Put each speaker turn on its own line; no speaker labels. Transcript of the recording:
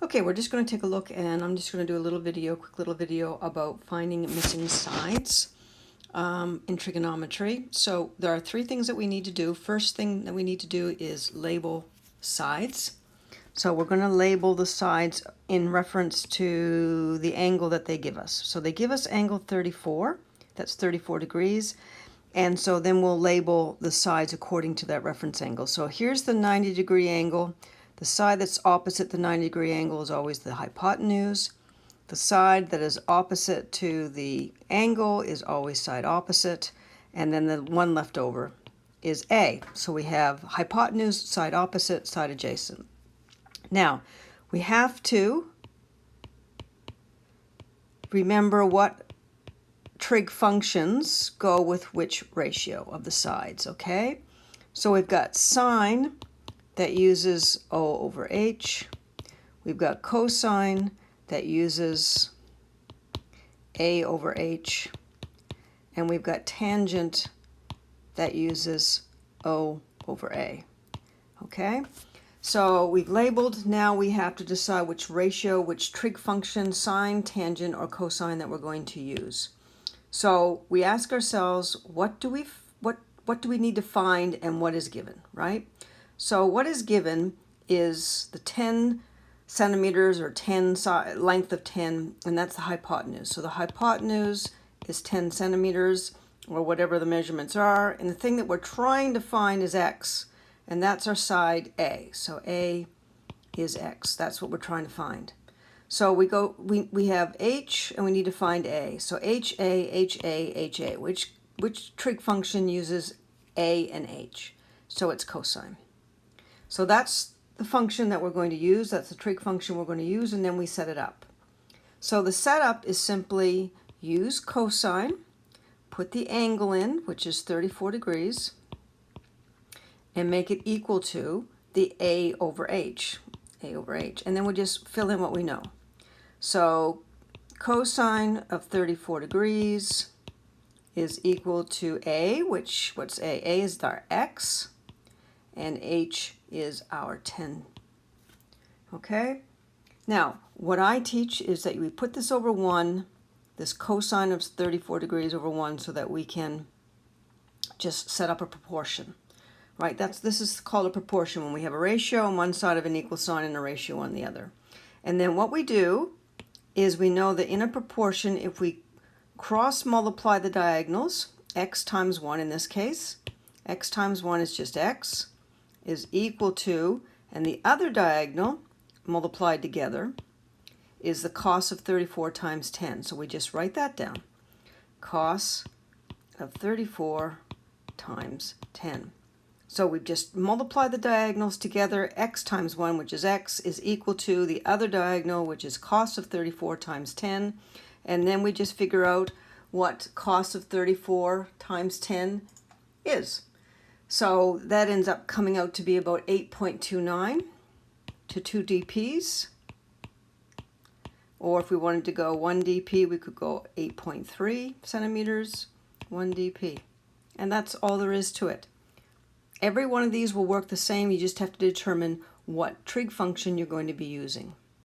Okay, we're just going to take a look, and I'm just going to do a little video, quick little video about finding missing sides in trigonometry. So there are three things that we need to do. First thing that we need to do is label sides. So we're going to label the sides in reference to the angle that they give us. So they give us angle 34, that's 34 degrees. And so then we'll label the sides according to that reference angle. So here's the 90-degree angle. The side that's opposite the 90-degree angle is always the hypotenuse. The side that is opposite to the angle is always side opposite. And then the one left over is A. So we have hypotenuse, side opposite, side adjacent. Now, we have to remember what trig functions go with which ratio of the sides, okay? So we've got sine that uses O over H. We've got cosine that uses A over H. And we've got tangent that uses O over A, okay? So we've labeled, now we have to decide which ratio, which trig function, sine, tangent, or cosine that we're going to use. So we ask ourselves, what do we need to find and what is given, right? So what is given is the 10 centimeters or 10 length of 10, and that's the hypotenuse. So the hypotenuse is 10 centimeters or whatever the measurements are, and the thing that we're trying to find is x, and that's our side A. So A is x. That's what we're trying to find. So we have H and we need to find A. So HA, which trig function uses A and H? So it's cosine. So that's the function that we're going to use. That's the trig function we're going to use, and then we set it up. So the setup is simply use cosine, put the angle in, which is 34 degrees, and make it equal to the A over H. And then we'll just fill in what we know. So cosine of 34 degrees is equal to A, what's A? A is our x, and H is our 10. Okay? Now, what I teach is that we put this over 1, this cosine of 34 degrees over 1, so that we can just set up a proportion. Right, this is called a proportion when we have a ratio on one side of an equal sign and a ratio on the other. And then what we do is we know that in a proportion, if we cross multiply the diagonals, x times 1 in this case, x times 1 is just x, is equal to, and the other diagonal multiplied together is the cos of 34 times 10. So we just write that down. Cos of 34 times 10. So we've just multiplied the diagonals together. X times 1, which is x, is equal to the other diagonal, which is cos of 34 times 10. And then we just figure out what cos of 34 times 10 is. So that ends up coming out to be about 8.29 to 2 dp's. Or if we wanted to go 1 dp, we could go 8.3 centimeters, 1 dp. And that's all there is to it. Every one of these will work the same. You just have to determine what trig function you're going to be using.